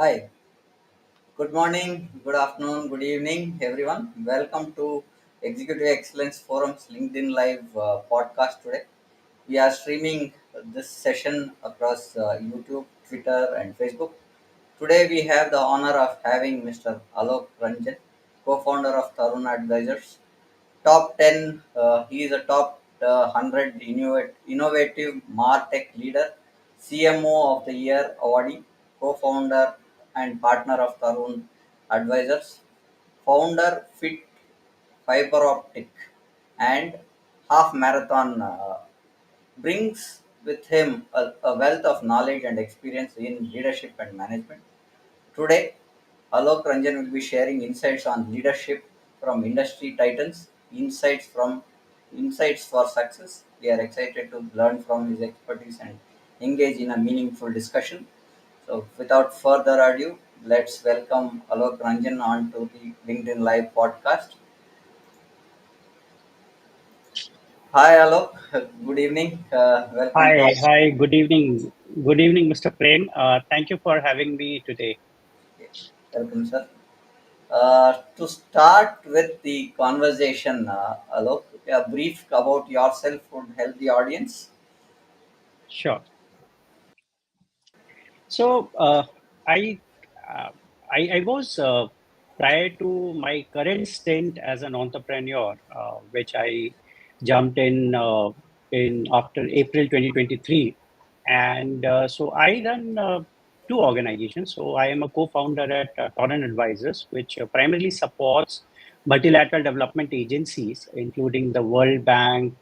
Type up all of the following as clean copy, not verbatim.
Hi, good morning, good afternoon, good evening, everyone. Welcome to Executive Excellence Forum's LinkedIn Live podcast today. We are streaming this session across YouTube, Twitter, and Facebook. Today, we have the honor of having Mr. Alok Ranjan, co founder of Tarun Advisors. Top 10, he is a top 100 innovative MarTech leader, CMO of the Year awardee, co founder and partner of Tarun Advisors, founder Fit Fiber Optic, and half marathon brings with him a wealth of knowledge and experience in leadership and management. Today, Alok Ranjan will be sharing insights on leadership from industry titans, insights for success. We are excited to learn from his expertise and engage in a meaningful discussion. So, without further ado, let's welcome Alok Ranjan onto the LinkedIn Live podcast. Hi, Alok. Good evening. Welcome to Hi, us. hi. Good evening. Good evening, Mr. Prem. Thank you for having me today. Welcome, sir. To start with the conversation, Alok, a brief about yourself would help the audience. Sure. So, I, uh, I was prior to my current stint as an entrepreneur, which I jumped in after April 2023, and so I run two organizations. So I am a co-founder at Torrent Advisors, which primarily supports multilateral development agencies, including the World Bank.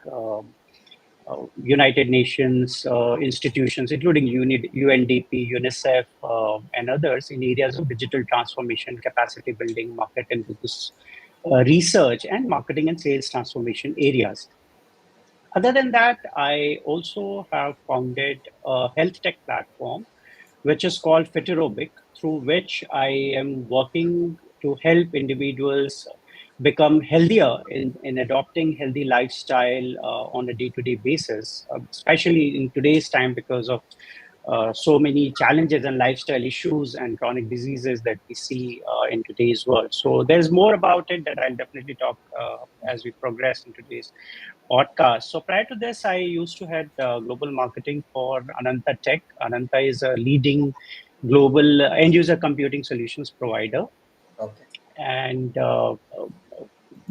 United Nations institutions, including UNDP, UNICEF, and others, in areas of digital transformation, capacity building, market and business research, and marketing and sales transformation areas. Other than that, I also have founded a health tech platform, which is called Fiterobic, through which I am working to help individuals become healthier in adopting healthy lifestyle on a day-to-day basis, especially in today's time because of so many challenges and lifestyle issues and chronic diseases that we see in today's world. So there's more about it that I'll definitely talk as we progress in today's podcast. So prior to this, I used to head global marketing for Ananta Tech. Ananta is a leading global end user computing solutions provider. Okay. And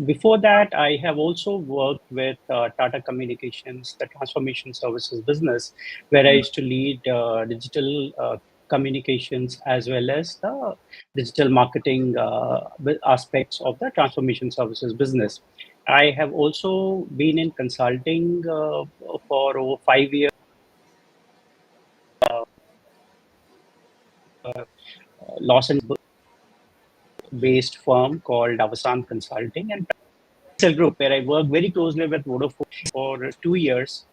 before that, I have also worked with Tata Communications, the transformation services business, where I used to lead digital communications as well as the digital marketing aspects of the transformation services business. I have also been in consulting for over 5 years, Los Angeles based firm called Avasan Consulting, and Group, where I worked very closely with Vodafone for 2 years,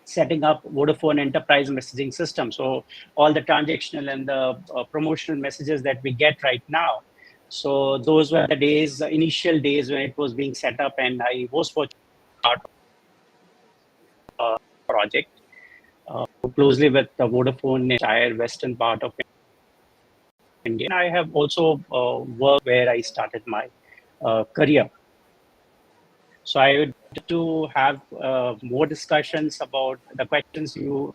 setting up Vodafone enterprise messaging system. So all the transactional and the promotional messages that we get right now. So those were the days, initial days when it was being set up, and I was fortunate part of the project closely with the Vodafone entire western part of India. And I have also worked where I started my career. So I would like to have more discussions about the questions you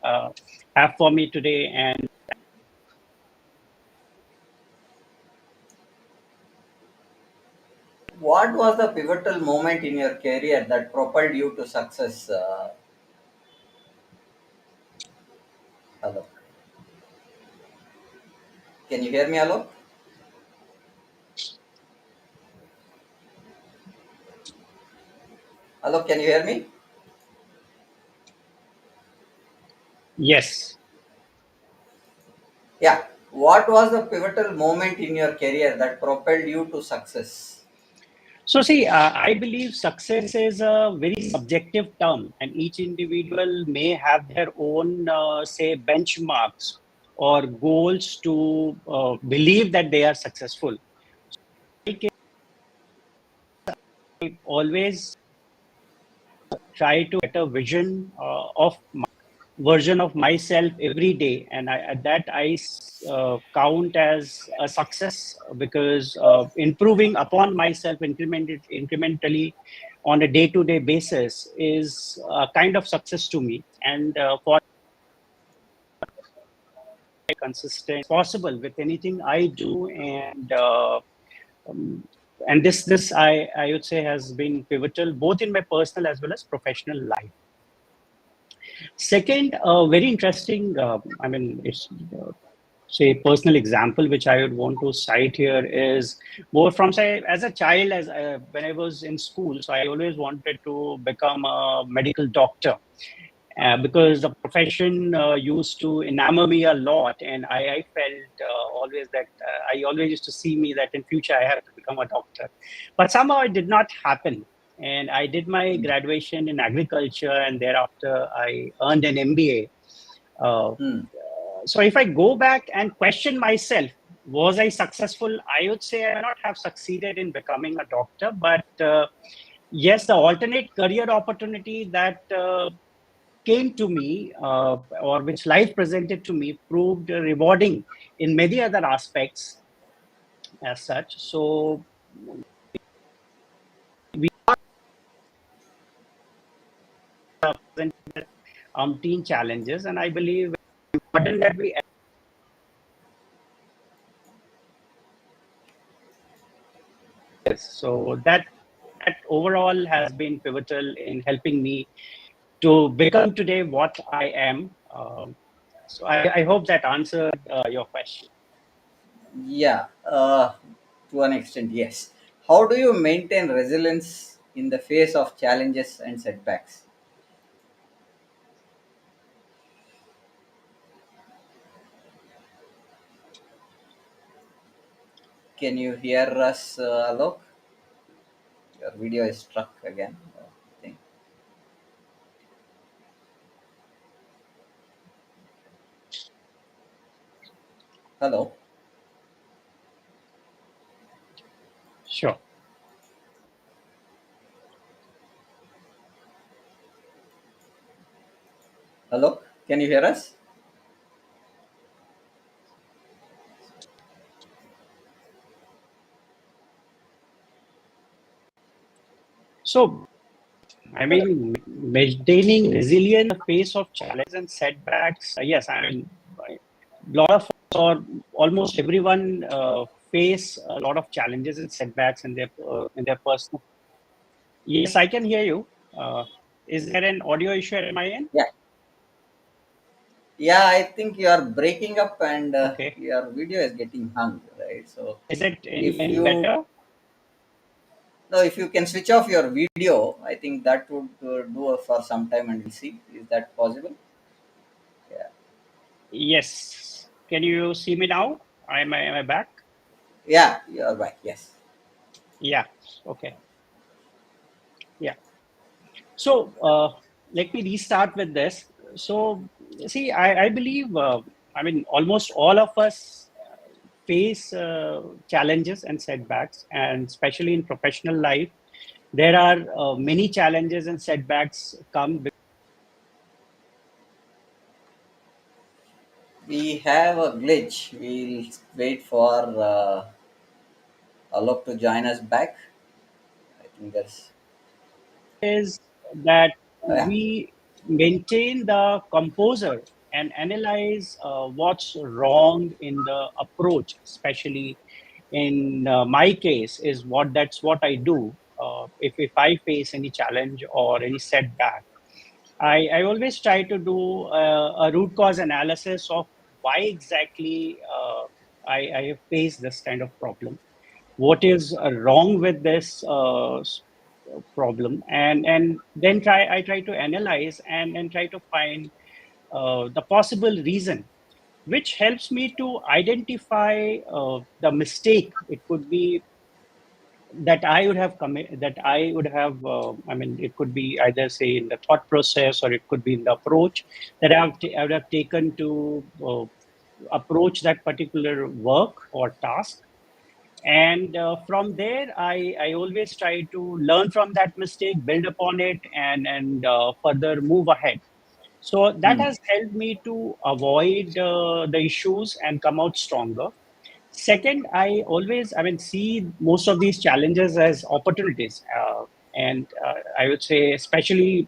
have for me today. And What was the pivotal moment in your career that propelled you to success, Alok? Can you hear me, Alok? Alok, can you hear me? yes, Yeah. What was the pivotal moment in your career that propelled you to success? so see, I believe success is a very subjective term, and each individual may have their own, say, benchmarks or goals to believe that they are successful. I always try to get a vision of. version of myself every day, and that I count as a success, because improving upon myself incrementally on a day-to-day basis is a kind of success to me. And for consistent possible with anything I do, um, and this I would say has been pivotal both in my personal as well as professional life. Second, very interesting. I mean, it's say personal example which I would want to cite here is more from, say, as a child, as when I was in school. So I always wanted to become a medical doctor, because the profession used to enamor me a lot, and I felt always that I always used to see me that in future I have to become a doctor, but somehow it did not happen. And I did my graduation in agriculture, and thereafter I earned an MBA. Uh, Hmm. so if I go back and question myself, was I successful? I would say I may not have succeeded in becoming a doctor, but yes, the alternate career opportunity that came to me, or which life presented to me, proved rewarding in many other aspects as such. So we are presented umpteen challenges, and I believe it's important that we address. So that overall has been pivotal in helping me to become today what I am. So I hope that answered your question. Yeah, to an extent, yes. How do you maintain resilience in the face of challenges and setbacks? Can you hear us, Alok? Your video is struck again. I think. Hello, Sure. Alok, can you hear us? So I mean, maintaining resilience in the face of challenges and setbacks. Yes, I mean, a lot of us, or almost everyone, face a lot of challenges and setbacks in their personal. Yes, I can hear you. Is there an audio issue at my end? Yeah, yeah. I think you are breaking up, and Okay. your video is getting hung. Right. So, Is it if any you better? no, if you can switch off your video, I think that would do for some time, and we'll see. Is that possible? Yeah. Yes. Can you see me now? Am I back? Yeah, you are right. Yes. Yeah. Okay. Yeah. So let me restart with this. So see, I believe, I mean, almost all of us face challenges and setbacks, and especially in professional life, there are many challenges and setbacks come. We have a glitch. We'll wait for Alok to join us back. I think that's Is that yeah. we maintain the composure and analyze what's wrong in the approach, especially in my case is what I do. If I face any challenge or any setback, I always try to do a root cause analysis of why exactly I have faced this kind of problem. What is wrong with this problem, and then I try to analyze and try to find the possible reason, which helps me to identify the mistake. It could be that I would have committed, that I would have, I mean, it could be either say in the thought process, or it could be in the approach that I would have taken to approach that particular work or task. And from there, I always try to learn from that mistake, build upon it, and further move ahead. So that Hmm. has helped me to avoid the issues and come out stronger. Second, I always, I mean, see most of these challenges as opportunities. And I would say, especially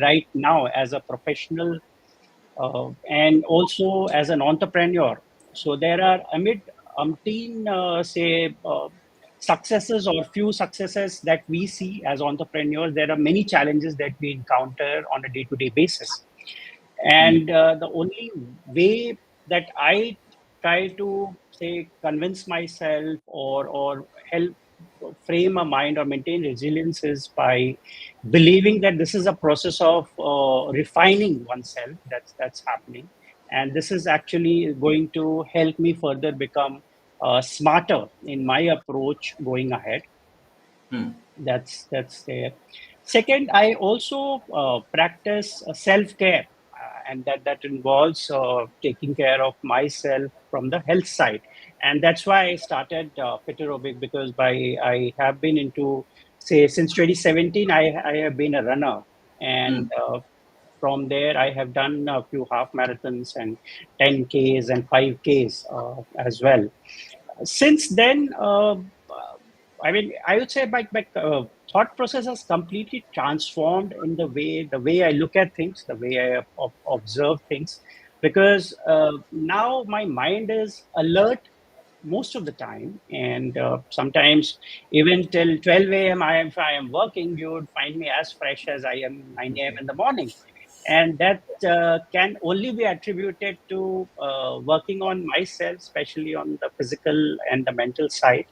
right now as a professional and also as an entrepreneur. So there are amid umpteen, say, successes or few successes that we see as entrepreneurs, there are many challenges that we encounter on a day-to-day basis. Hmm. And the only way that I try to say convince myself or help frame a mind or maintain resilience is by believing that this is a process of refining oneself that's happening, and this is actually going to help me further become smarter in my approach going ahead. Hmm. That's there. Second, I also practice self-care, and that involves taking care of myself from the health side. And that's why I started Fit Aerobic, because I have been into, say, since 2017 I have been a runner. Hmm. And from there I have done a few half marathons and 10Ks and 5Ks as well. Since then, I mean, I would say my thought process has completely transformed in the way I look at things, the way I observe things, because now my mind is alert most of the time, and sometimes even till 12 a.m. If I am working, you would find me as fresh as I am 9 a.m. in the morning, and that can only be attributed to working on myself, especially on the physical and the mental side.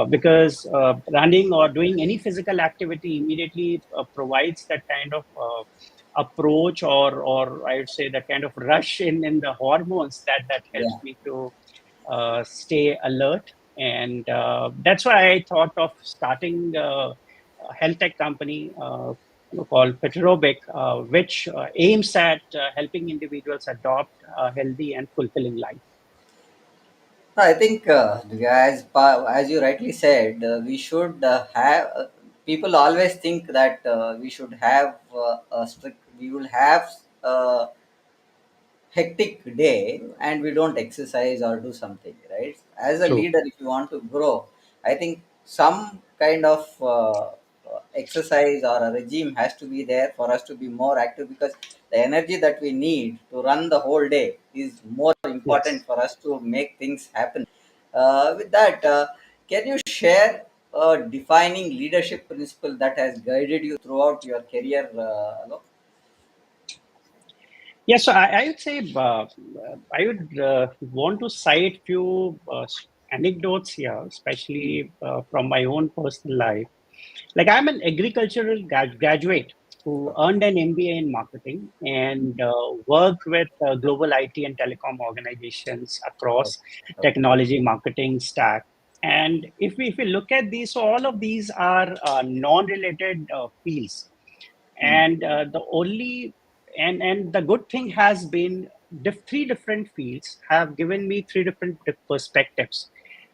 Because running or doing any physical activity immediately provides that kind of approach, or I would say that kind of rush in the hormones that helps Yeah. me to stay alert. And that's why I thought of starting a health tech company called Petrobic, which aims at helping individuals adopt a healthy and fulfilling life. I think, as you rightly said, we should have. People always think that we should have a strict. We will have hectic day and we don't exercise or do something, right? As a True. leader, if you want to grow, I think some kind of exercise or a regime has to be there for us to be more active, because the energy that we need to run the whole day is more important Yes. for us to make things happen. With that, can you share a defining leadership principle that has guided you throughout your career, Alok? Yeah, so I would say I would want to cite few anecdotes here, Hmm. especially from my own personal life. Like, I'm an agricultural graduate who Okay. earned an MBA in marketing and worked with global IT and telecom organizations Okay. across Okay. technology marketing stack. And if we look at these, so all of these are non-related fields, Hmm. and the only and the good thing has been three different fields have given me three different perspectives,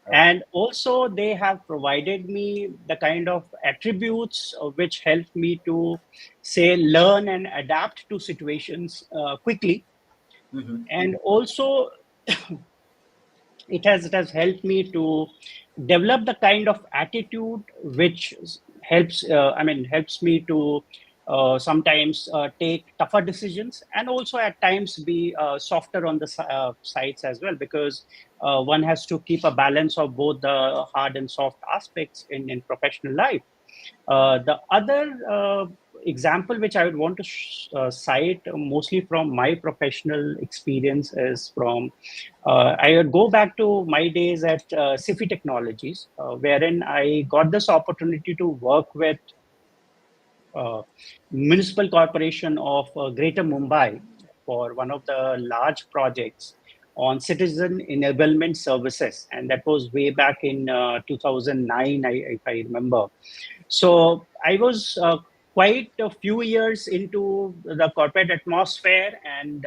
Okay. and also they have provided me the kind of attributes which help me to say learn and adapt to situations quickly. Hmm. And also it has helped me to develop the kind of attitude which helps me to sometimes take tougher decisions, and also at times be softer on the sides as well, because one has to keep a balance of both the hard and soft aspects in professional life. The other example which I would want to cite, mostly from my professional experience, is from I would go back to my days at SIFI Technologies, wherein I got this opportunity to work with uh, Municipal Corporation of Greater Mumbai for one of the large projects on citizen enablement services, and that was way back in 2009, if I remember. So I was quite a few years into the corporate atmosphere, and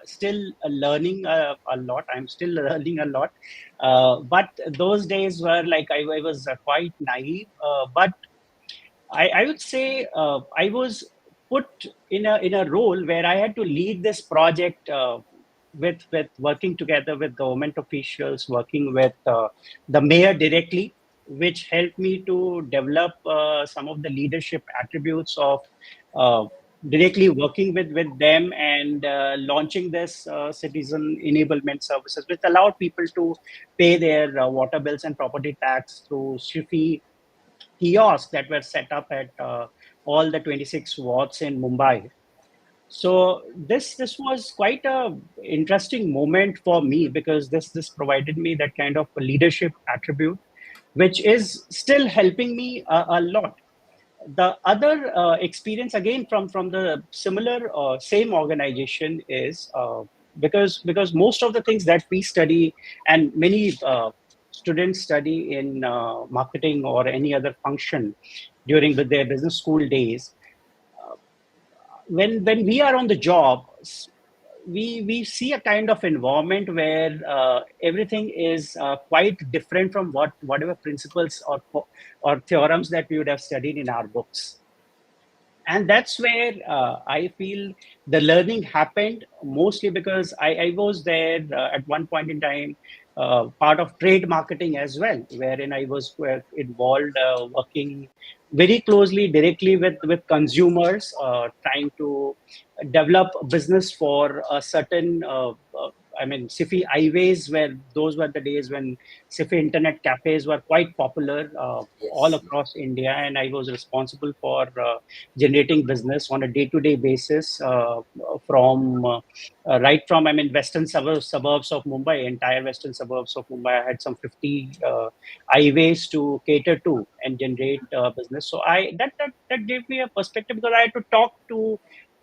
still learning a lot. I'm still learning a lot. But those days were like I was quite naive. But I would say I was put in a role where I had to lead this project with working together with government officials, working with the mayor directly, which helped me to develop some of the leadership attributes of uh, directly working with them and launching this citizen enablement services, which allowed people to pay their water bills and property tax through Shifi kiosks that were set up at all the 26 wards in Mumbai. So this was quite a interesting moment for me because this provided me that kind of leadership attribute, which is still helping me a lot. The other experience again from the similar same organization is because most of the things that we study and many students study in marketing or any other function during their business school days, when we are on the job, we see a kind of environment where everything is quite different from whatever principles or theorems that we would have studied in our books. And that's where I feel the learning happened, mostly because I was there at one point in time, part of trade marketing as well, wherein I was involved working very closely directly with consumers, trying to develop a business for a certain I mean, Sifi highways, where those were the days when Sifi internet cafes were quite popular all Yes. across India, and I was responsible for generating business on a day-to-day basis from right from, I mean, western suburbs of Mumbai, entire western suburbs of Mumbai. I had some 50 highways to cater to and generate business. So that gave me a perspective because I had to talk to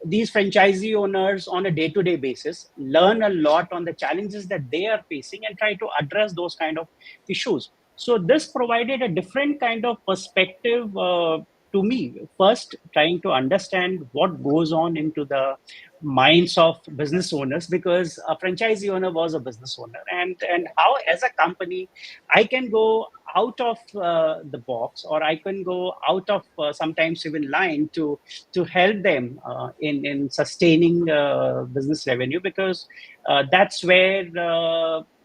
these franchisee owners on a day-to-day basis, learn a lot on the challenges that they are facing, and try to address those kind of issues. So this provided a different kind of perspective to me, first trying to understand what goes on into the minds of business owners, because a franchisee owner was a business owner, and how as a company I can go out of the box, or I can go out of sometimes even line to help them in sustaining business revenue, because that's where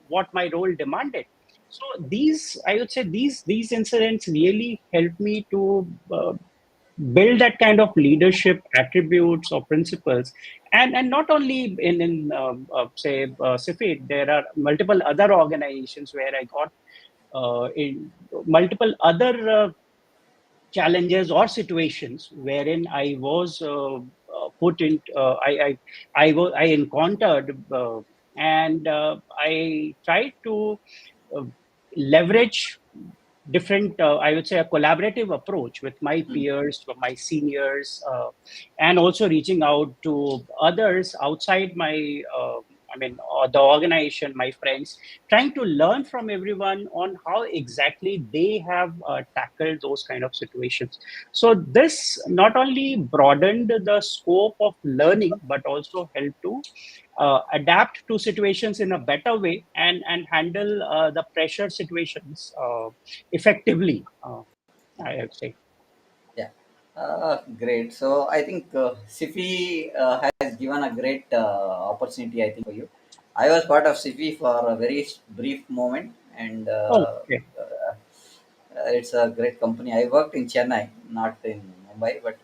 what my role demanded. So these, I would say, these incidents really helped me to build that kind of leadership attributes or principles. And not only in say Sifid, there are multiple other organizations where I got in multiple other challenges or situations wherein I was put in, I encountered, and I tried to uh, leverage different, I would say, a collaborative approach with my Mm. peers, with my seniors, and also reaching out to others outside my, I mean, the organization, my friends, trying to learn from everyone on how exactly they have tackled those kind of situations. So this not only broadened the scope of learning, but also helped to adapt to situations in a better way and handle the pressure situations effectively, I would say. Yeah. Great. So I think SIFI has given a great opportunity, I think, for you. I was part of SIFI for a very brief moment, and Oh, okay, it's a great company. I worked in Chennai, not in Mumbai, but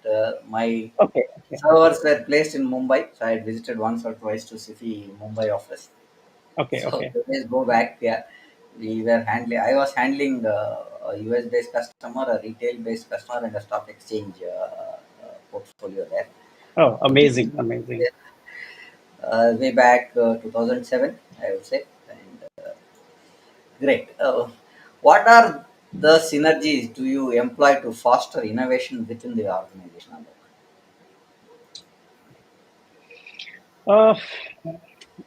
my okay, okay, servers were placed in Mumbai. So I had visited once or twice to SIFI Mumbai office. okay, So okay, the days go back, yeah. We were handling. I was handling a US based customer, a retail based customer, and a stock exchange portfolio there. oh, amazing, amazing. Way back 2007, I would say. And great. What are the synergies do you employ to foster innovation within the organization? uh,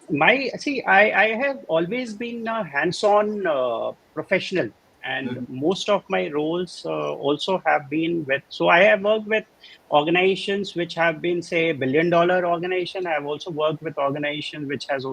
my see I have always been a hands-on professional, and Mhm. most of my roles also have been with, so I have worked with organizations which have been, say, billion-dollar organization. I have also worked with organizations which has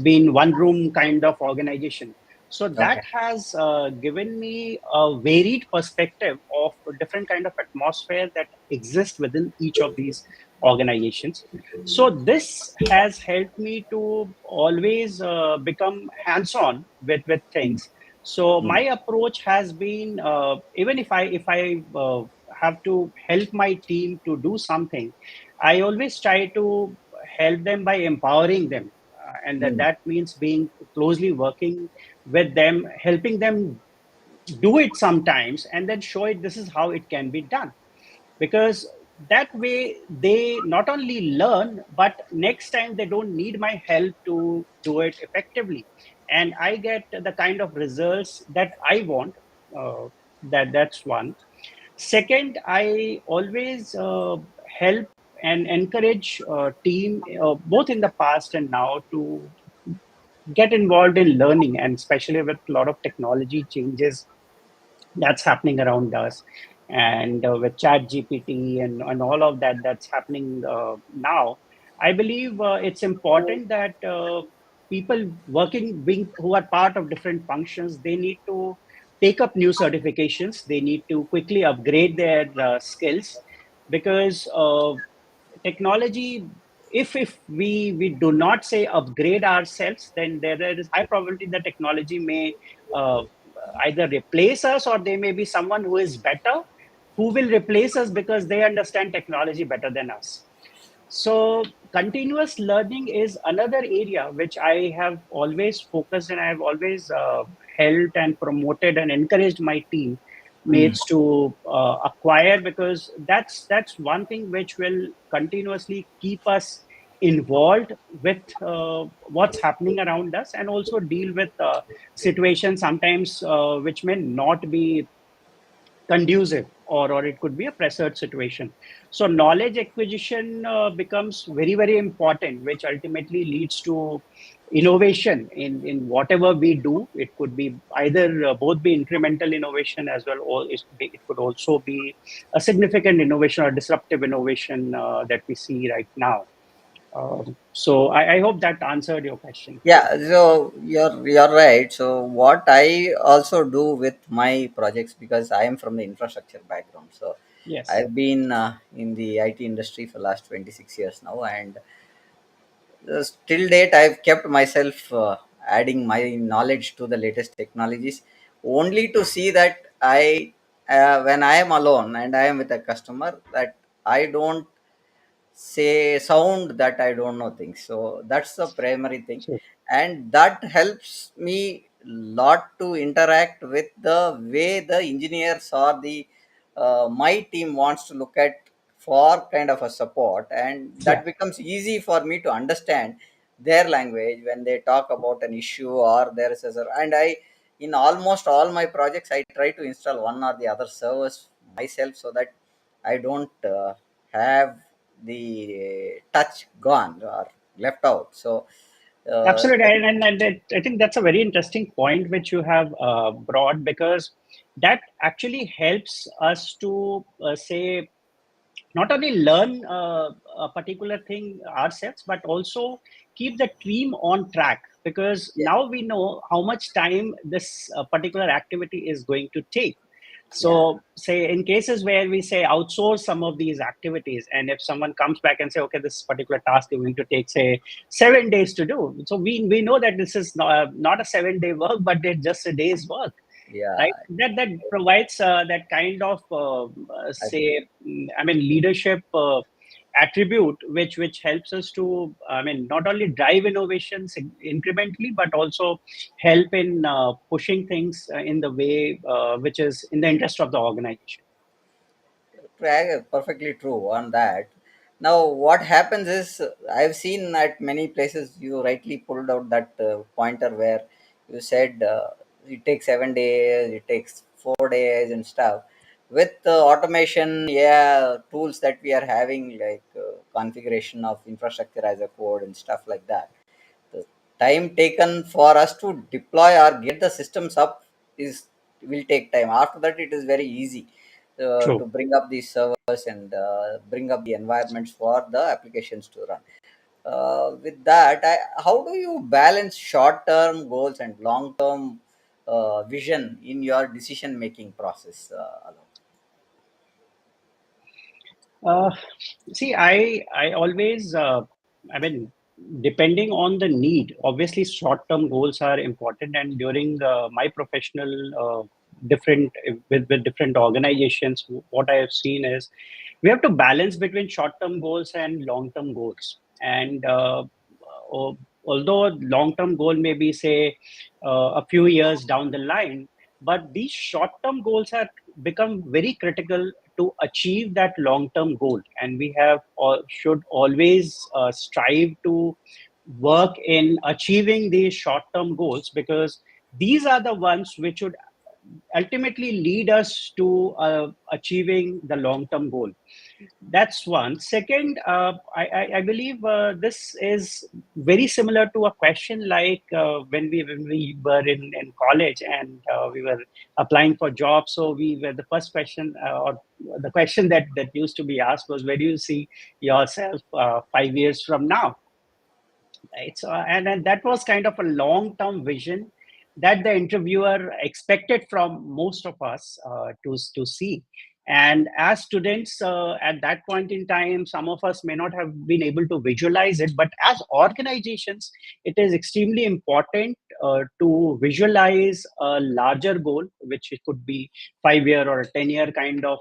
been one room kind of organization. So that Okay. has given me a varied perspective of different kind of atmosphere that exists within each of these organizations. So this has helped me to always become hands-on with Mm, things. So mm, my approach has been, even if I have to help my team to do something, I always try to help them by empowering them, and mm, that means being closely working with them, helping them do it sometimes, and then show it this is how it can be done. Because that way they not only learn, but next time they don't need my help to do it effectively, and I get the kind of results that I want. Uh, that's one. Second, I always help and encourage team, both in the past and now, to get involved in learning, and especially with a lot of technology changes that's happening around us, and with chat gpt and all of that that's happening now. I believe it's important that people working being who are part of different functions, they need to take up new certifications, they need to quickly upgrade their skills, because technology, if we do not say upgrade ourselves, then there is high probability that technology may uh, either replace us, or there may be someone who is better who will replace us because they understand technology better than us. So continuous learning is another area which I have always focused, and I have always helped and promoted and encouraged my team mm. mates to acquire, because that's one thing which will continuously keep us involved with what's happening around us, and also deal with situations sometimes which may not be conducive, or it could be a pressured situation. So knowledge acquisition becomes very very important, which ultimately leads to innovation in whatever we do. It could be either both be incremental innovation as well, or it could also be a significant innovation or disruptive innovation that we see right now. So I hope that answered your question. Yeah, so you're right. So what I also do with my projects, because I am from the infrastructure background, so Yes. I've been in the IT industry for last 26 years now, and still date I've kept myself adding my knowledge to the latest technologies, only to see that I when I am alone and I am with a customer, that I don't say sound that I don't know things. So that's the primary thing, So, and that helps me lot to interact with the way the engineers or the my team wants to look at for kind of a support, and yeah. that becomes easy for me to understand their language when they talk about an issue or there is a. And I, in almost all my projects, I try to install one or the other servers myself, so that I don't have the touch gone or left out. So Absolutely, I think that's a very interesting point which you have brought, because that actually helps us to say not only learn a particular thing ourselves, but also keep the team on track, because yeah, now we know how much time this particular activity is going to take. yeah, So say in cases where we say outsource some of these activities, and if someone comes back and say, okay, this particular task is going to take say 7 days to do, so we know that this is not a 7 day work, but it's just a day's work, yeah. right? That provides that kind of I, say I mean leadership attribute, which helps us to, I mean, not only drive innovations incrementally, but also help in pushing things in the way which is in the interest of the organization. perfectly true on that. Now, what happens is, I've seen at many places, you rightly pulled out that pointer where you said it takes 7 days, it takes 4 days, and stuff. With automation, yeah, tools that we are having, like configuration of infrastructure as a code and stuff like that, the time taken for us to deploy or get the systems up is will take time. After that, it is very easy to True. bring up these servers and bring up the environments for the applications to run. With that, how do you balance short term goals and long term vision in your decision making process, Alok? Uh, See, I always I mean, depending on the need, obviously short-term goals are important. And during my professional different with different organizations, what I have seen is we have to balance between short-term goals and long-term goals. And although long-term goal may be say a few years down the line, but these short-term goals have become very critical to achieve that long-term goal, and we have should always strive to work in achieving these short-term goals, because these are the ones which would ultimately lead us to achieving the long-term goal. That's one. Second, I believe this is very similar to a question like when we were in college and we were applying for jobs. So we were the first question or the question that used to be asked was, where do you see yourself 5 years from now? Right. So, and that was kind of a long term vision that the interviewer expected from most of us to see. And as students at that point in time, some of us may not have been able to visualize it, but as organizations, it is extremely important to visualize a larger goal, which it could be 5 year or a 10 year kind of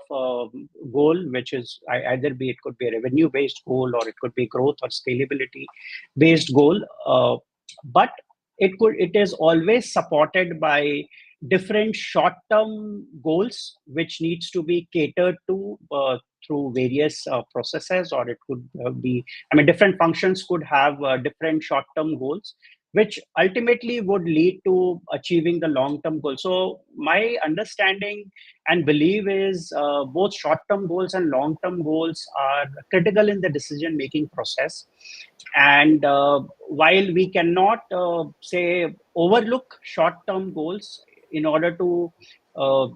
goal, which is either be it could be a revenue based goal, or it could be growth or scalability based goal. But it is always supported by different short term goals which needs to be catered to through various processes, or it could be, I mean, different functions could have different short term goals which ultimately would lead to achieving the long term goal. So my understanding and belief is both short term goals and long term goals are critical in the decision making process. And while we cannot say overlook short term goals in order to uh,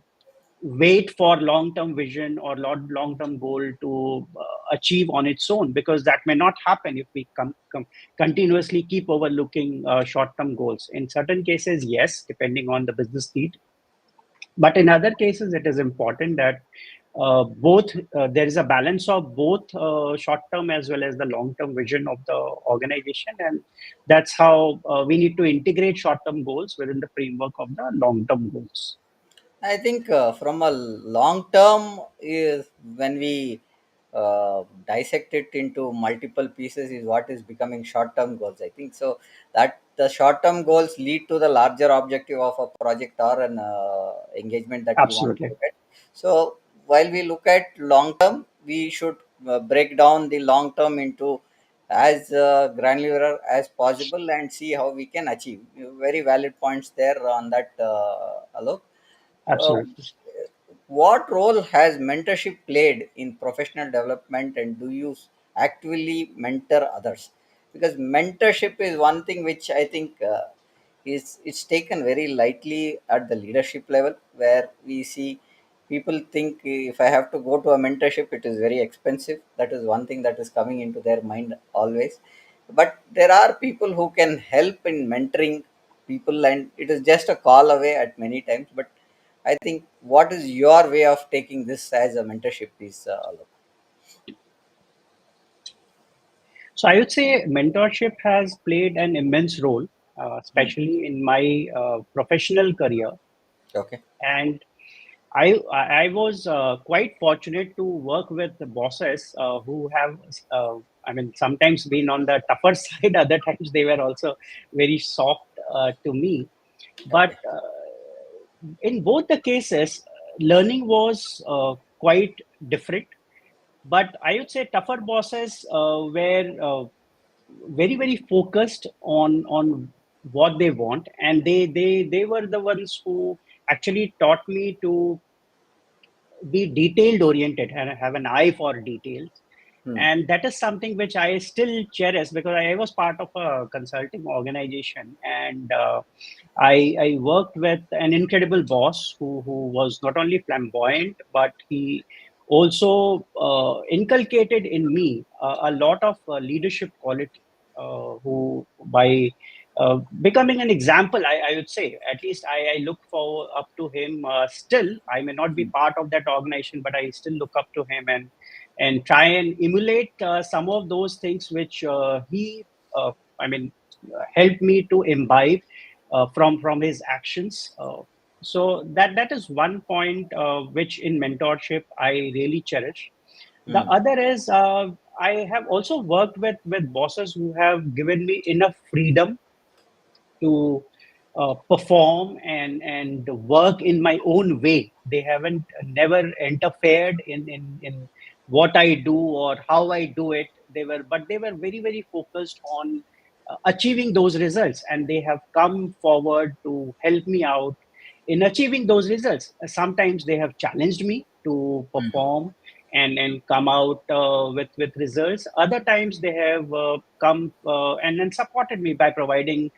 wait for long term vision or long term goal to achieve on its own, because that may not happen if we continuously keep overlooking short term goals. In certain cases, yes, depending on the business need, but in other cases it is important that both there is a balance of both short term as well as the long term vision of the organization, and that's how we need to integrate short term goals within the framework of the long term goals. I think from a long term is when we dissect it into multiple pieces is what is becoming short term goals. I think so that the short term goals lead to the larger objective of a project or an engagement that we want to Absolutely. look at. So while we look at long term, we should break down the long term into as granular as possible and see how we can achieve. Very valid points there on that, Alok. uh, Absolutely. what role has mentorship played in professional development, and do you actively mentor others? Because mentorship is one thing which I think is it's taken very lightly at the leadership level, where we see people think if I have to go to a mentorship, it is very expensive. That is one thing that is coming into their mind always. But there are people who can help in mentoring people, and it is just a call away at many times. But I think what is your way of taking this as a mentorship is, Alok? So I would say mentorship has played an immense role, Hmm. especially in my professional career. Okay. And I was quite fortunate to work with the bosses who have, I mean, sometimes been on the tougher side. Other times they were also very soft to me. But Okay. in both the cases, learning was quite different. But I would say tougher bosses were very focused on what they want, and they were the ones who actually taught me to be detailed oriented and have an eye for details. Hmm. And that is something which I still cherish, because I was part of a consulting organization, and I worked with an incredible boss who was not only flamboyant, but he also inculcated in me a lot of leadership quality, who by becoming an example. I would say, at least I look for up to him still. I may not be mm, part of that organization, but I still look up to him and try and emulate some of those things which he, I mean, helped me to imbibe from his actions. So that is one point which in mentorship I really cherish. The mm, other is I have also worked with bosses who have given me enough freedom to perform and work in my own way. They haven't never interfered in what I do or how I do it. They were very focused on achieving those results, and they have come forward to help me out in achieving those results. Sometimes they have challenged me to mm, perform and come out with results. Other times they have come and then supported me by providing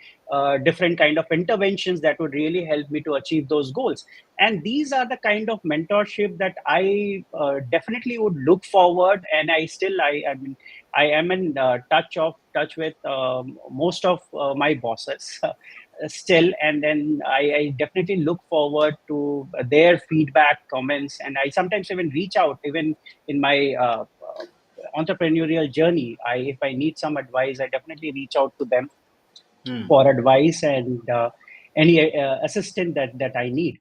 different kind of interventions that would really help me to achieve those goals. And these are the kind of mentorship that I definitely would look forward. And I mean, I am in touch with most of my bosses still. And then I definitely look forward to their feedback, comments, and I sometimes even reach out, even in my entrepreneurial journey. If I need some advice, I definitely reach out to them mm, for advice and any assistance that I need.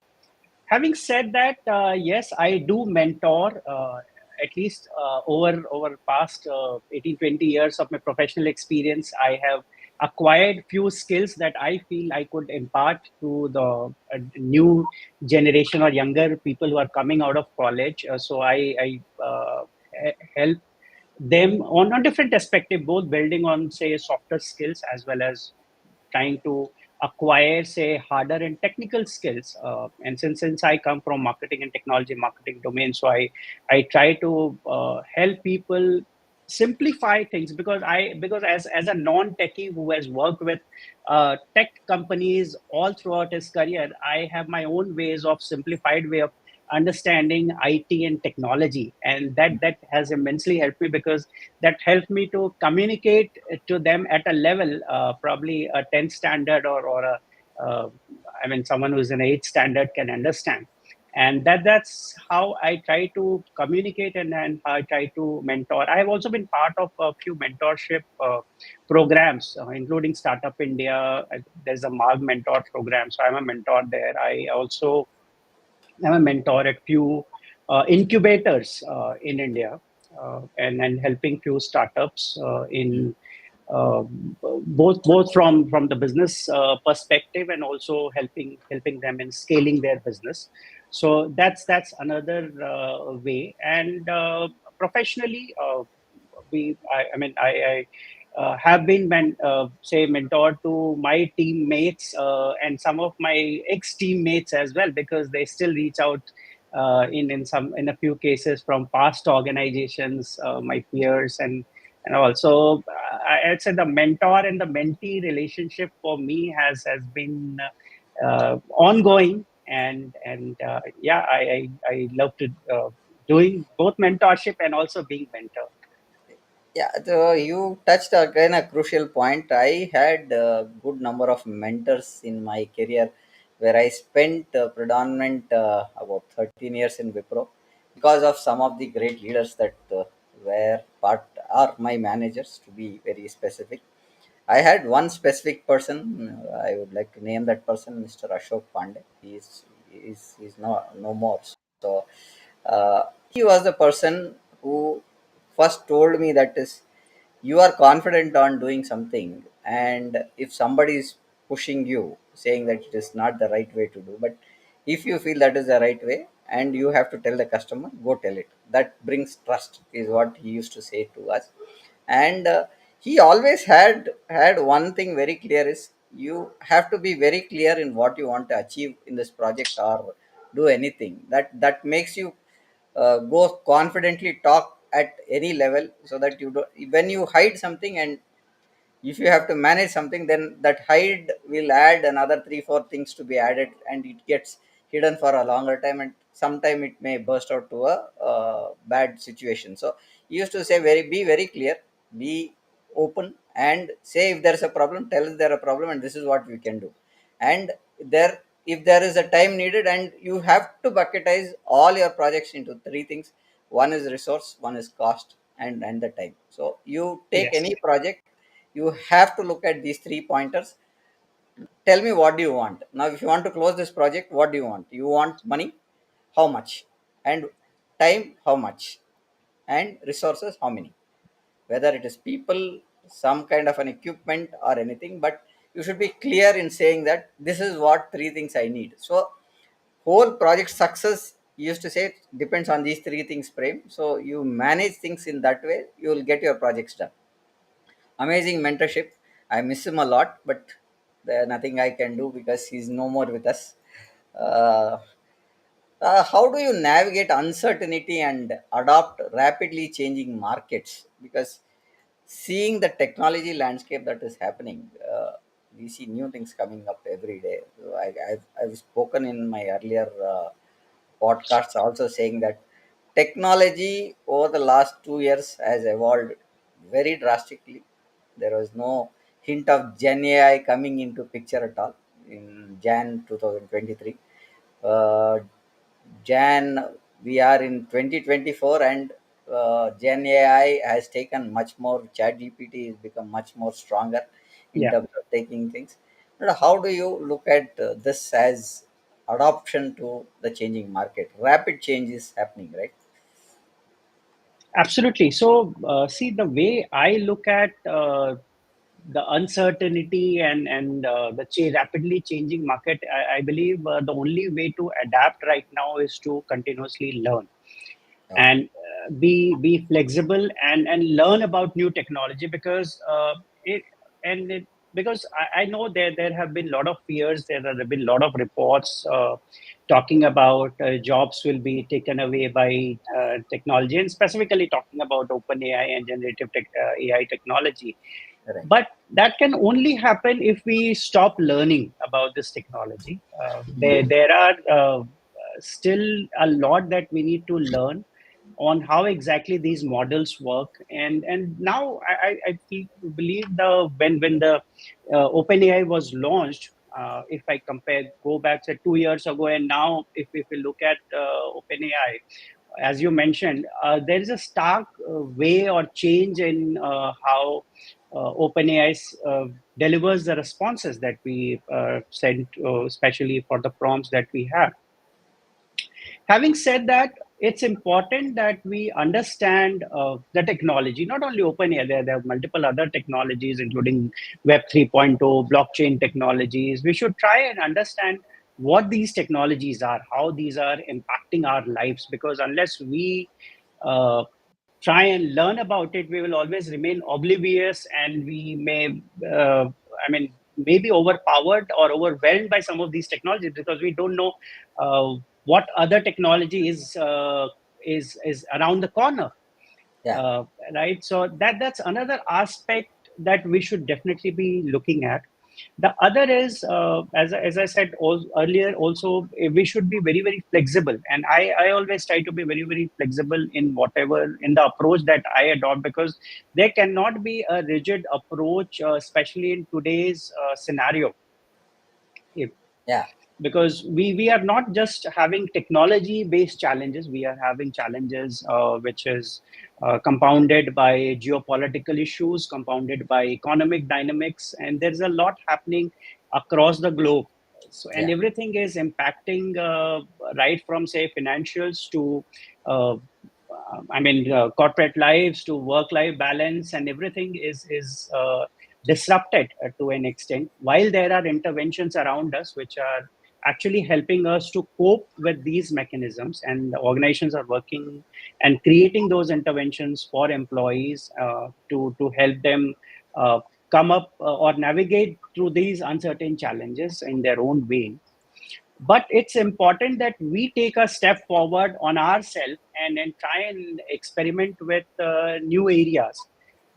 Having said that, yes, I do mentor. At least over past 18 20 years of my professional experience, I have acquired few skills that I feel I could impart to the new generation or younger people who are coming out of college. So I help them on a different perspective, both building on, say, softer skills as well as trying to acquire, say, harder and technical skills. And since I come from marketing and technology marketing domain, so I try to help people simplify things, because as a non-techie who has worked with tech companies all throughout his career, I have my own ways of simplified way of understanding IT and technology, and that has immensely helped me, because that helped me to communicate to them at a level, probably a 10th standard or a, uh, I mean, someone who's in 8th standard can understand. And that's how I try to communicate, and how I try to mentor. I have also been part of a few mentorship programs, including Startup India. There's a Marg Mentor program, so I'm a mentor there. I also I'm a mentor at few incubators in India, and helping few startups in uh, both from the business perspective, and also helping them in scaling their business. So that's another way. And professionally, I mean, I have been say mentor to my teammates and some of my ex teammates as well, because they still reach out in a few cases from past organizations, my peers and also I'd say the mentor and the mentee relationship for me has been ongoing. And yeah, I love to doing both mentorship and also being mentor. Yeah, so you touched again a crucial point. I had a good number of mentors in my career, where I spent predominant about 13 years in Wipro, because of some of the great leaders that were part are my managers, to be very specific. I had one specific person. I would like to name that person, Mr. Ashok Pandey. He's no more. So he was the person who first told me that is, you are confident on doing something, and if somebody is pushing you, saying that it is not the right way to do, but if you feel that is the right way and you have to tell the customer, go tell it. That brings trust, is what he used to say to us. And he always had one thing very clear, is you have to be very clear in what you want to achieve in this project or do anything. That makes you go confidently talk at any level, so that you do, when you hide something, and if you have to manage something, then that hide will add another 3 4 things to be added, and it gets hidden for a longer time, and sometime it may burst out to a bad situation. So he used to say, be very clear, be open, and say if there is a problem, tell us there a problem and this is what we can do. And there, if there is a time needed, and you have to bucketize all your projects into three things: one is resource, one is cost, and the time. So you take Yes. any project, you have to look at these three pointers. Tell me, what do you want now? If you want to close this project, what do you want? You want money, how much? And time, how much? And resources, how many? Whether it is people, some kind of an equipment or anything, but you should be clear in saying that this is what three things I need. So whole project success, used to say, depends on these three things, Prem. So you manage things in that way, you will get your projects done. Amazing mentorship. I miss him a lot, but there nothing I can do because he's no more with us. uh, how do you navigate uncertainty and adopt rapidly changing markets? Because seeing the technology landscape that is happening, we see new things coming up every day. So I've spoken in my earlier podcasts also saying that technology over the last 2 years has evolved very drastically. There was no hint of Gen AI coming into picture at all in Jan 2023. uh, Jan, we are in 2024, and Gen AI has taken much more. Chat GPT has become much more stronger in Yeah. terms of taking things. But how do you look at this as adoption to the changing market? Rapid change is happening, right? Absolutely. So, see, the way I look at the uncertainty and the rapidly changing market, I believe the only way to adapt right now is to continuously learn Yeah, and be flexible and learn about new technology, because it and it, because I know there have been a lot of fears. There have been a lot of reports talking about jobs will be taken away by technology, and specifically talking about open AI and generative AI technology. right. But that can only happen if we stop learning about this technology. There are still a lot that we need to learn on how exactly these models work. And now believe the when the OpenAI was launched, if I compare, go back say 2 years ago, and now if we look at OpenAI, as you mentioned, there is a stark way or change in how OpenAI delivers the responses that we send, especially for the prompts that we have. Having said that, it's important that we understand the technology, not only OpenAI. There are multiple other technologies, including Web 3.0, blockchain technologies. We should try and understand what these technologies are, how these are impacting our lives, because unless we uh, try and learn about it, we will always remain oblivious, and we may, I mean, maybe overpowered or overwhelmed by some of these technologies, because we don't know uh, what other technology is around the corner, Yeah, uh, right? So that's another aspect that we should definitely be looking at. The other is, as I said earlier, also we should be very very flexible, and I always try to be very very flexible in whatever in the approach that I adopt, because there cannot be a rigid approach, especially in today's scenario. If yeah, Because we are not just having technology based challenges, we are having challenges which is compounded by geopolitical issues, compounded by economic dynamics, and there's a lot happening across the globe. So, and yeah, everything is impacting, right from say financials to uh, corporate lives to work-life balance, and everything is disrupted to an extent. While there are interventions around us which are actually helping us to cope with these mechanisms, and the organizations are working and creating those interventions for employees to help them come up or navigate through these uncertain challenges in their own way. But it's important that we take a step forward on ourselves and try and experiment with new areas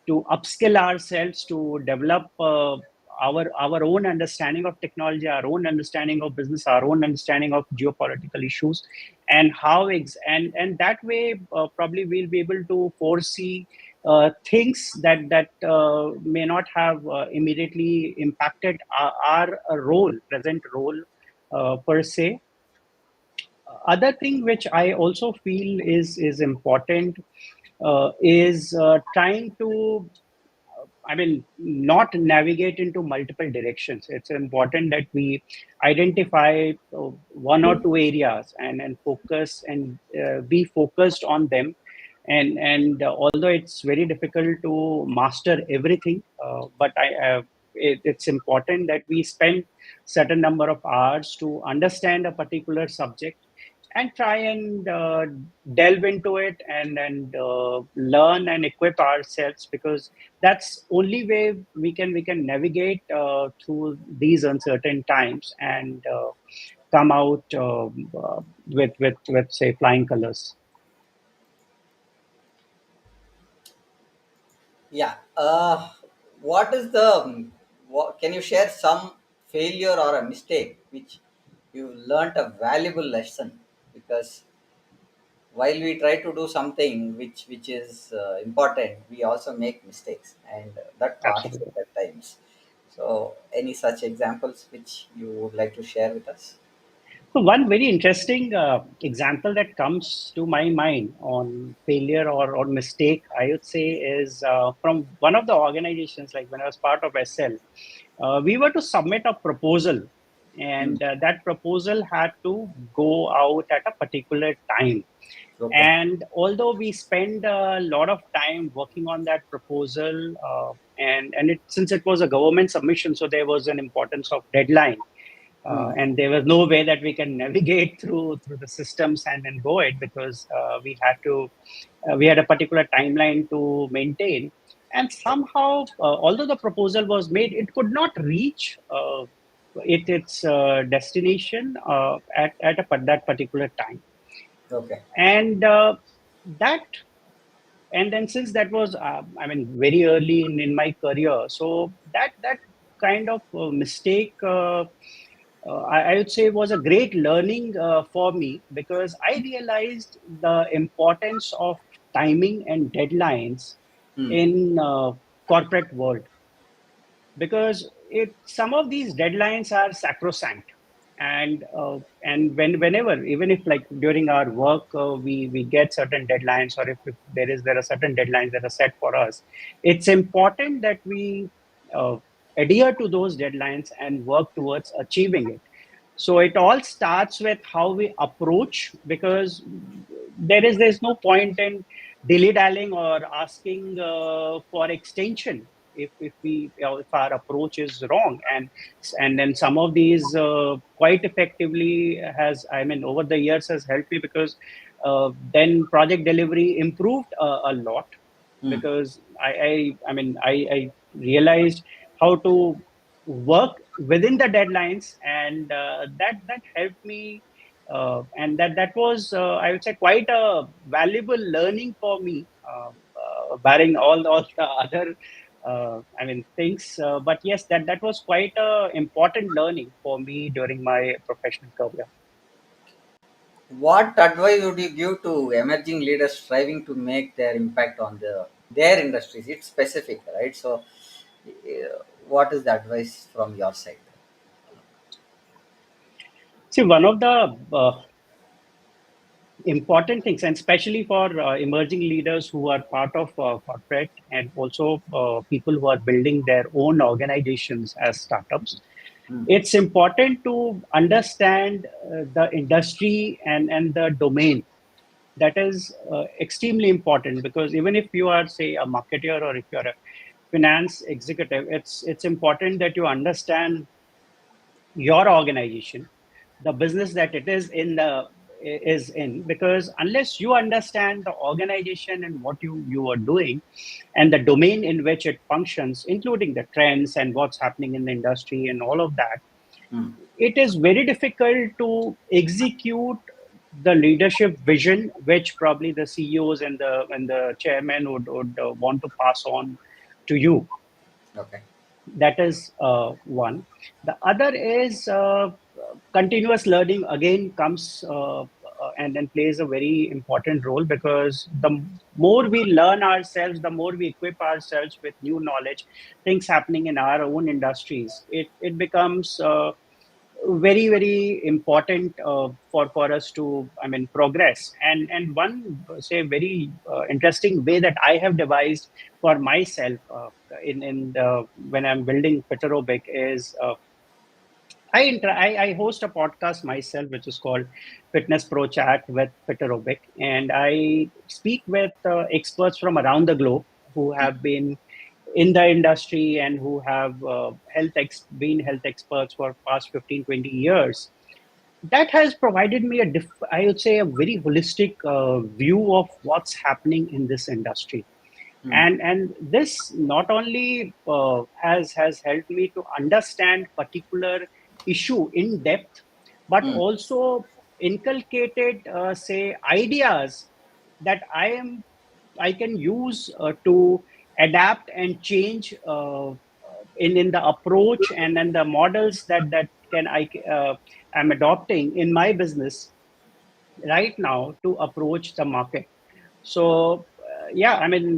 to upskill ourselves, to develop our own understanding of technology, our own understanding of business, our own understanding of geopolitical issues, and how and that way probably we'll be able to foresee things that may not have immediately impacted our role, present role per se. Other thing which I also feel is important is trying to, I mean, not navigate into multiple directions. It's important that we identify one or two areas and focus and be focused on them. And although it's very difficult to master everything, but it's important that we spend certain number of hours to understand a particular subject and try and delve into it and learn and equip ourselves, because that's only way we can navigate through these uncertain times and come out with say flying colors. Yeah. What is the, can you share some failure or a mistake which you learnt a valuable lesson? Because while we try to do something which is important, we also make mistakes, and that costs Absolutely. at times. So any such examples which you would like to share with us? So one very interesting example that comes to my mind on failure or mistake, I would say, is from one of the organizations. Like when I was part of SL, we were to submit a proposal, Hmm. and that proposal had to go out at a particular time. Okay. And although we spent a lot of time working on that proposal, and since it was a government submission, so there was an importance of deadline, Hmm. and there was no way that we can navigate through the systems and go it, because we had a particular timeline to maintain. And somehow, although the proposal was made, it could not reach its destination that particular time. Okay. And that and then since that was I mean very early in my career, so that kind of mistake, I would say, was a great learning for me, because I realized the importance of timing and deadlines Hmm. in corporate world, because it some of these deadlines are sacrosanct. And whenever, even if like during our work, we get certain deadlines, or if there are certain deadlines that are set for us, it's important that we uh, adhere to those deadlines and work towards achieving it. So it all starts with how we approach, because there's no point in dilly dallying or asking for extension if we if our approach is wrong. And then some of these quite effectively has, I mean, over the years has helped me, because then project delivery improved a lot, Hmm. because I realized how to work within the deadlines, and that helped me, and that was, I would say, quite a valuable learning for me, barring all the other I mean things. But yes, that was quite a important learning for me during my professional career. What advice would you give to emerging leaders striving to make their impact on their industries? It's specific, right? So what is the advice from your side? See, one of the important things, and especially for emerging leaders who are part of corporate, and also people who are building their own organizations as startups, Hmm. it's important to understand the industry and the domain. That is extremely important, because even if you are, say, a marketer, or if you're a finance executive, it's important that you understand your organization, the business that it is in, because unless you understand the organization and what you are doing, and the domain in which it functions, including the trends and what's happening in the industry and all of that, Hmm. it is very difficult to execute the leadership vision which probably the CEOs and the chairman would want to pass on to you. Okay. That is one. The other is continuous learning again comes and then plays a very important role, because more we learn ourselves, the more we equip ourselves with new knowledge, things happening in our own industries, it becomes very very important for us to, I mean, progress. And one, say, very interesting way that I have devised for myself when I'm building Peterobic is, I host a podcast myself, which is called Fitness Pro Chat with Peterobic, and I speak with experts from around the globe who have been in the industry and who have been health experts for past 15, 20 years. That has provided me I would say, a very holistic view of what's happening in this industry. Hmm. And this not only has helped me to understand particular issue in depth, but Hmm. also inculcated, say, ideas that I can use to adapt and change in the approach and then the models that can I am adopting in my business right now to approach the market. So yeah, I mean,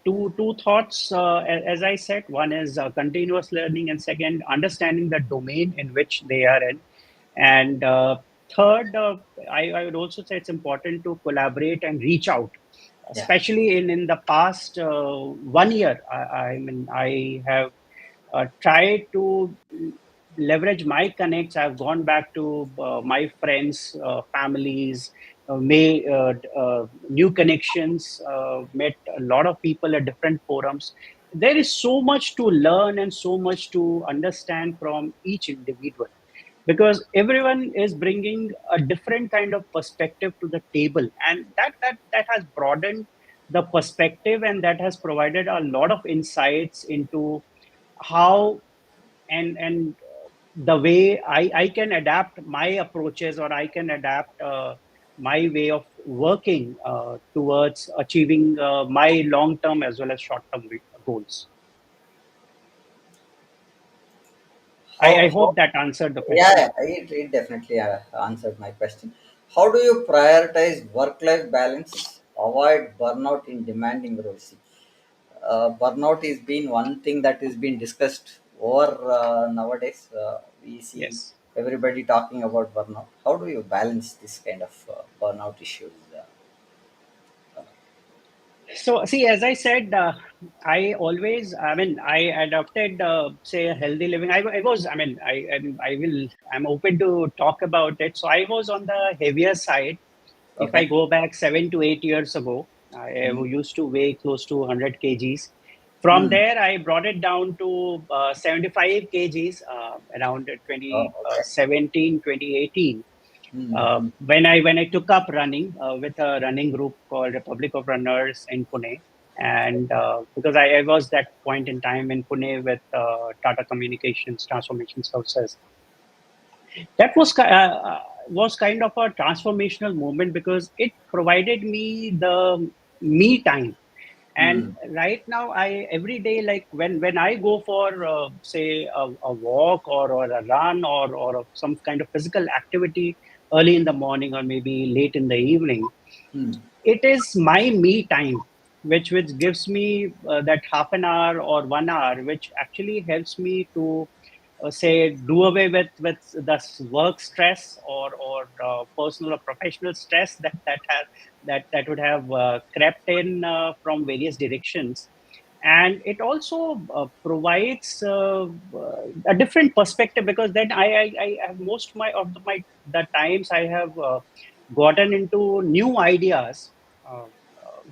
two thoughts, as I said. One is continuous learning, and second, understanding the domain in which they are in. And third, I would also say it's important to collaborate and reach out, Yeah. especially in the past 1 year. I mean, I have tried to leverage my connects. I've gone back to my friends, families, made new connections, met a lot of people at different forums. There is so much to learn and so much to understand from each individual, because everyone is bringing a different kind of perspective to the table, and that has broadened the perspective, and that has provided a lot of insights into how and the way I can adapt my approaches, or I can adapt my way of working towards achieving my long term as well as short term goals. I How hope that answered the Yeah, question. yeah, it definitely answered my question. How do you prioritize work-life balance, avoid burnout in demanding roles? See, burnout is been one thing that is being discussed over nowadays. We see Yes. everybody talking about burnout. How do you balance this kind of burnout issues? So, see, as I said, I always, I mean, I adopted, say, a healthy living. I was, I mean, I'm open to talk about it. So, I was on the heavier side. If I Okay. go back 7 to 8 years ago, I Mm. used to weigh close to 100 kgs. From Mm. there, I brought it down to 75 kgs around Oh, okay. 2017, 2018. Mm. Mm. When I took up running with a running group called Republic of Runners in Pune, and because I was that point in time in Pune with Tata Communications Transformation Services, that was kind of a transformational moment because it provided me the me time. And Mm. right now, I every day, like when I go for say a walk or a run or some kind of physical activity early in the morning or maybe late in the evening, Mm. it is my me time, which gives me that half an hour or 1 hour, which actually helps me to say do away with the work stress or personal or professional stress that would have crept in from various directions. And it also provides a different perspective, because then I have most my the times I have gotten into new ideas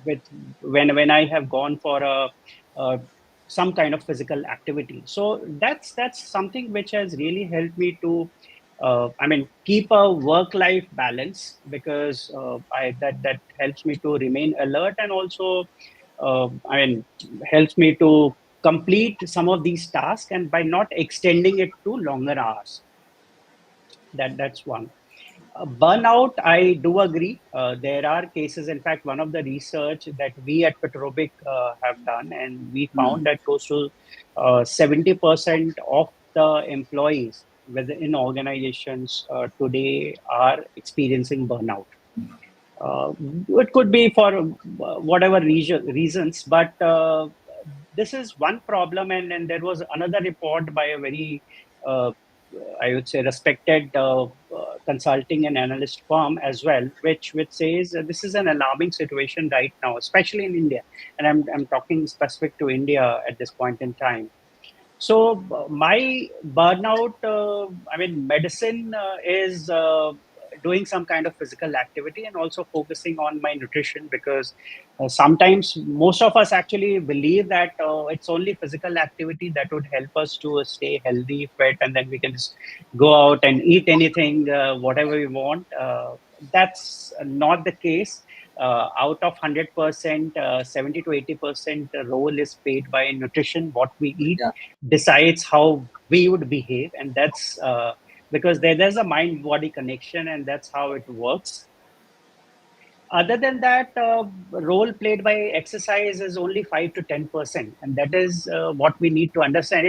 with when I have gone for a some kind of physical activity. So that's something which has really helped me to, I mean, keep a work-life balance, because that helps me to remain alert, and also, I mean, helps me to complete some of these tasks, and by not extending it to longer hours. That's one. Burnout, I do agree. There are cases. In fact, one of the research that we at Petrobic have done, and we Mm. found that close to 70% of the employees within organizations today are experiencing burnout. Uh, it could be for whatever reasons, but this is one problem. And there was another report by a very, uh, I would say, respected consulting and analyst firm as well, which says this is an alarming situation right now, especially in India. And I'm talking specific to India at this point in time. So my burnout, I mean, medicine is doing some kind of physical activity and also focusing on my nutrition, because sometimes most of us actually believe that it's only physical activity that would help us to stay healthy, fit, and then we can just go out and eat anything, whatever we want. That's not the case. Out of 100%, 70 to 80% role is played by nutrition. What we eat Yeah. decides how we would behave, and that's because there's a mind body connection, and that's how it works. Other than that, role played by exercise is only 5 to 10%, and that is what we need to understand.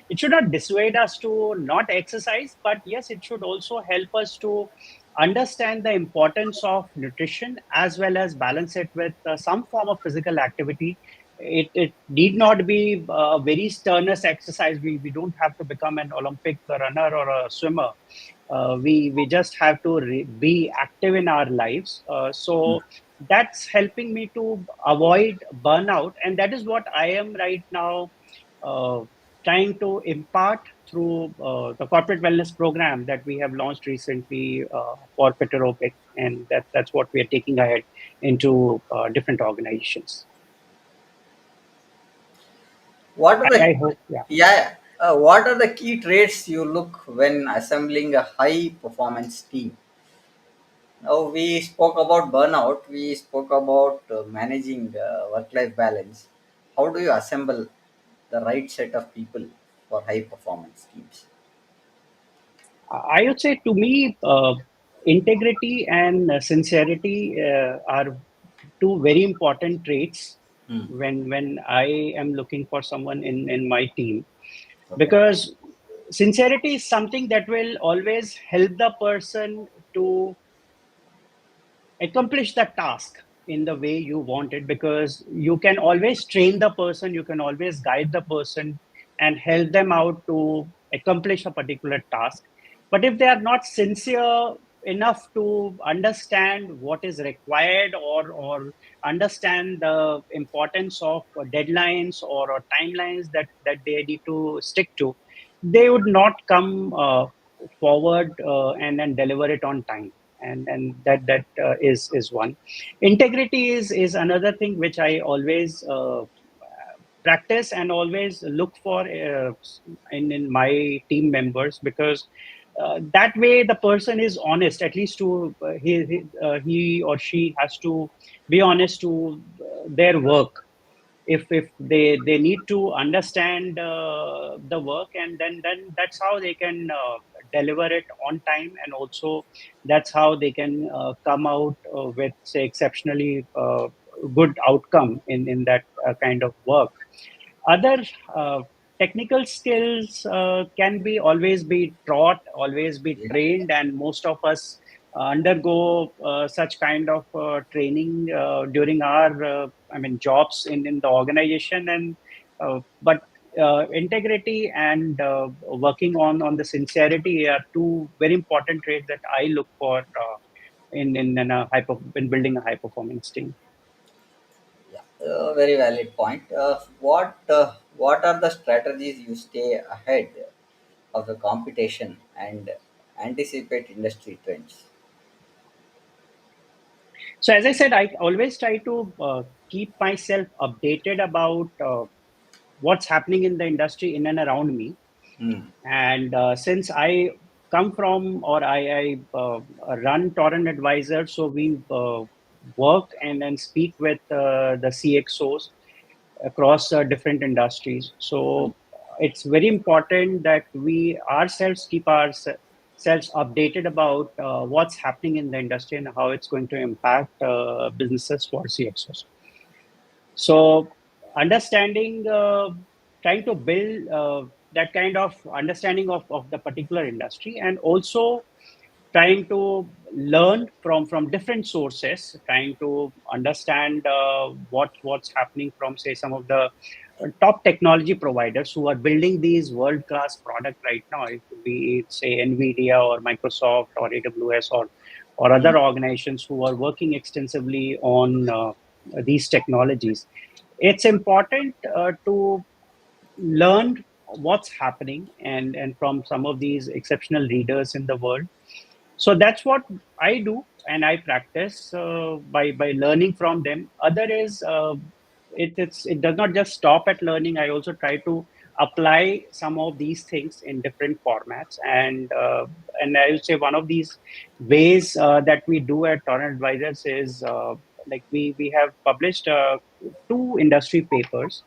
It should not dissuade us to not exercise, but yes, it should also help us to understand the importance of nutrition as well as balance it with some form of physical activity. It need not be a very strenuous exercise. We don't have to become an Olympic runner or a swimmer. We just have to be active in our lives. So that's helping me to avoid burnout, and that is what I am right now uh, trying to impart through the corporate wellness program that we have launched recently for Fiteropic, and that's what we are taking ahead into different organizations. What are the I hope, yeah. Yeah? What are the key traits you look when assembling a high performance team? Now we spoke about burnout. We spoke about managing work life balance. How do you assemble the right set of people for high performance teams? I would say, to me, integrity and sincerity are two very important traits Hmm. when I am looking for someone in my team, Okay. because sincerity is something that will always help the person to accomplish the task in the way you want it, because you can always train the person, you can always guide the person and help them out to accomplish a particular task. But if they are not sincere enough to understand what is required, or understand the importance of deadlines or timelines that they need to stick to, they would not come forward and deliver it on time. And that is one. Integrity is another thing which I always practice and always look for in my team members, because that way the person is honest, at least to he or she has to be honest to their work. If they need to understand the work, and then that's how they can deliver it on time, and also that's how they can come out with, say, exceptionally good outcome in that kind of work. Other uh, technical skills can be always be taught, always be Yeah. trained, and most of us undergo such kind of training during our I mean jobs in the organization. And but integrity and working on the sincerity are two very important traits that I look for in building a high performance team. Yeah. Very valid point. What are the strategies you stay ahead of the competition and anticipate industry trends? So as I said, I always try to keep myself updated about what's happening in the industry in and around me. Hmm. And since I come from, or I run Torrent Advisor, so we work and speak with the CXOs across different industries. So it's very important that we ourselves keep ourselves updated about what's happening in the industry and how it's going to impact businesses for CXOs. So understanding, trying to build that kind of understanding of the particular industry, and also trying to learn from different sources, trying to understand what's happening from, say, some of the top technology providers who are building these world class products right now. It could be, say, Nvidia or Microsoft or AWS or Mm. other organizations who are working extensively on these technologies. It's important to learn what's happening and from some of these exceptional leaders in the world. So that's what I do, and I practice by learning from them. Other is it does not just stop at learning. I also try to apply some of these things in different formats, and I would say one of these ways that we do at Torrent Advisors is like we have published two industry papers.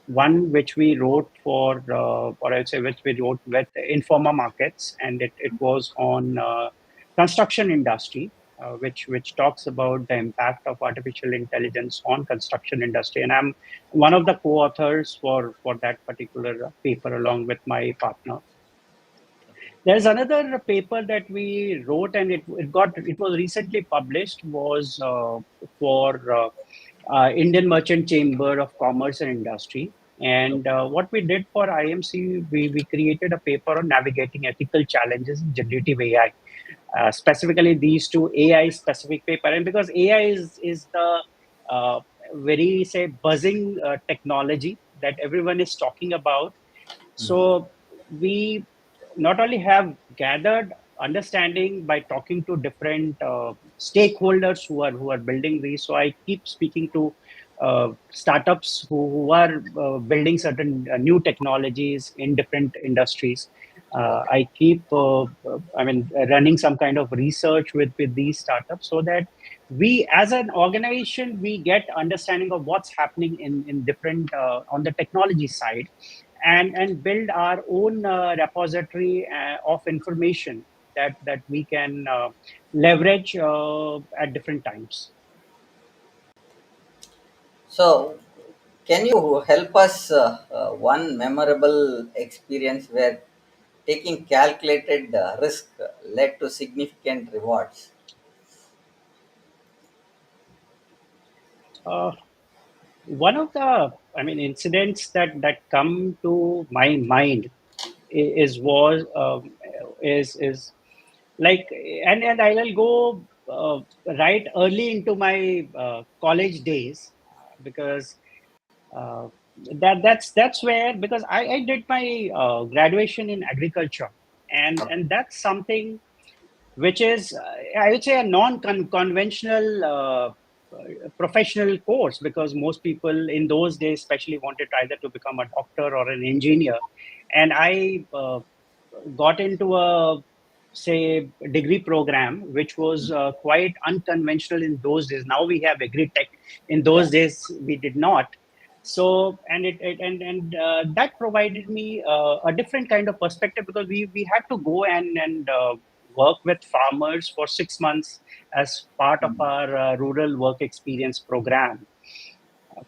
One which we wrote or I would say which we wrote with Informa Markets, and it was on construction industry, which talks about the impact of artificial intelligence on construction industry. And I'm one of the co-authors for that particular paper along with my partner. There's another paper that we wrote, and it was recently published. Was for Indian Merchant Chamber of Commerce and Industry. And what we did for IMC, we created a paper on navigating ethical challenges in generative AI. Specifically, these two AI specific paper, and because AI is the uh, very, say, buzzing technology that everyone is talking about. So we not only have gathered understanding by talking to different stakeholders who are building these. So I keep speaking to startups who are building certain new technologies in different industries. Okay. I keep, running some kind of research with these startups so that we, as an organization, we get understanding of what's happening in different on the technology side, and build our own repository of information that we can leverage at different times. So, can you help us one memorable experience where taking calculated risk led to significant rewards? Uh, One of the, incidents that come to my mind is was is like, and I will go right early into my college days, because uh, that's where, because I did my graduation in agriculture, Okay. and that's something which is, I would say, a non-conventional professional course, because most people in those days, especially, wanted either to become a doctor or an engineer, and I got into a, say, degree program which was quite unconventional in those days. Now we have agri-tech. In Yeah. those days, we did not. So, and that provided me a different kind of perspective, because we had to go and work with farmers for 6 months as part of our rural work experience program.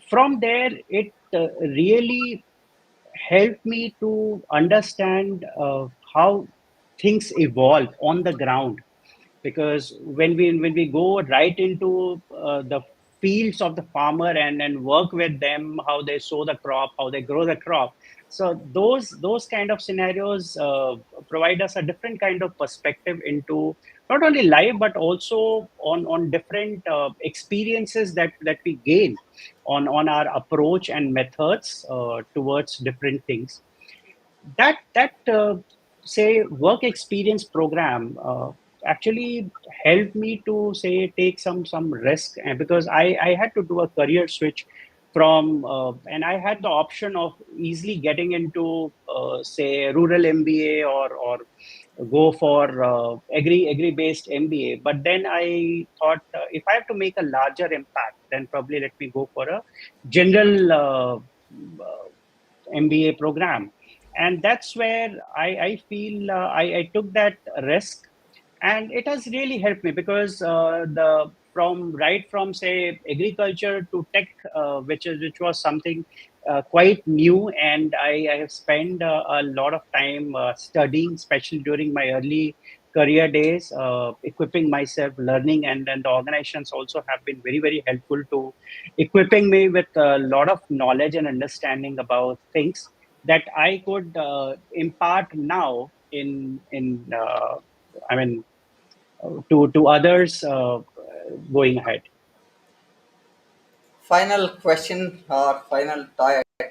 From there, it really helped me to understand how things evolve on the ground, because when we go right into the fields of the farmer and work with them, how they sow the crop, how they grow the crop. So those kind of scenarios provide us a different kind of perspective into not only life, but also on different experiences that we gain on our approach and methods towards different things. That say work experience program actually helped me to, say, take some risk, and because I had to do a career switch from and I had the option of easily getting into say rural MBA or go for agri based MBA. But then I thought, if I have to make a larger impact, then probably let me go for a general MBA program. And that's where I feel I took that risk, and it has really helped me, because the from right from, say, agriculture to tech, which was something quite new, and I have spent a lot of time studying, especially during my early career days, equipping myself, learning, and the organizations also have been very, very helpful to equipping me with a lot of knowledge and understanding about things that I could impart now I mean, to others going ahead. Final question or final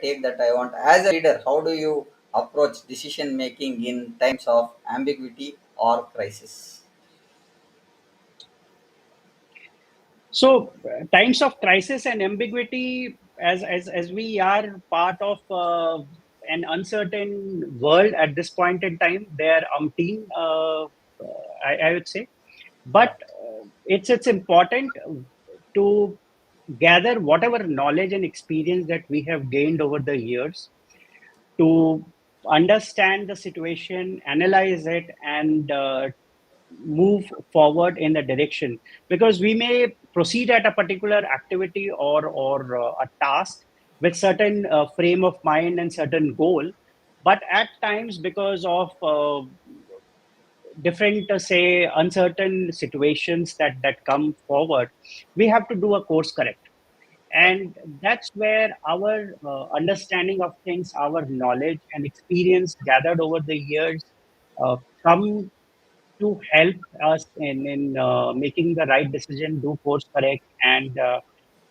take that I want. As a leader, how do you approach decision making in times of ambiguity or crisis? So, times of crisis and ambiguity, as we are part of an uncertain world at this point in time, there are umpteen, I would say, but Yeah. it's important to gather whatever knowledge and experience that we have gained over the years to understand the situation, analyze it, and move forward in the direction, because we may proceed at a particular activity or a task with certain frame of mind and certain goal, but at times because of different say uncertain situations that come forward, we have to do a course correct. And that's where our understanding of things, our knowledge and experience gathered over the years uh, come to help us in making the right decision, do course correct, and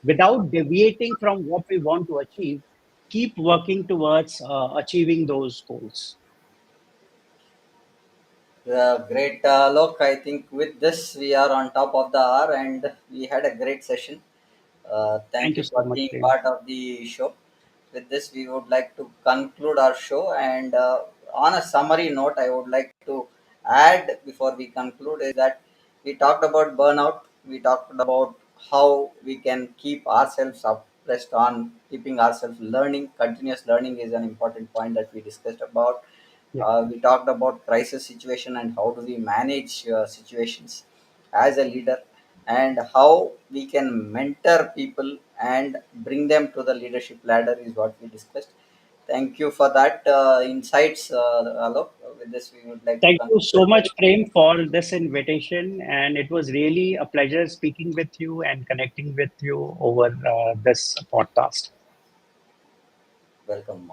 without deviating from what we want to achieve, keep working towards achieving those goals. Great. Look, I think with this we are on top of the hour and we had a great session. Thank Thank you you so for much, being Prem. part of the show. With this, we would like to conclude our show. And on a summary note, I would like to add before we conclude is that we talked about burnout. We talked about how we can keep ourselves suppressed on keeping ourselves learning. Continuous learning is an important point that we discussed about. Yeah. We talked about crisis situation and how do we manage situations as a leader, and how we can mentor people and bring them to the leadership ladder is what we discussed. Thank you for that insights, Alok. With this, we would like to Thank you conclude. so much, Prem, for this invitation. And it was really a pleasure speaking with you and connecting with you over this podcast. Welcome.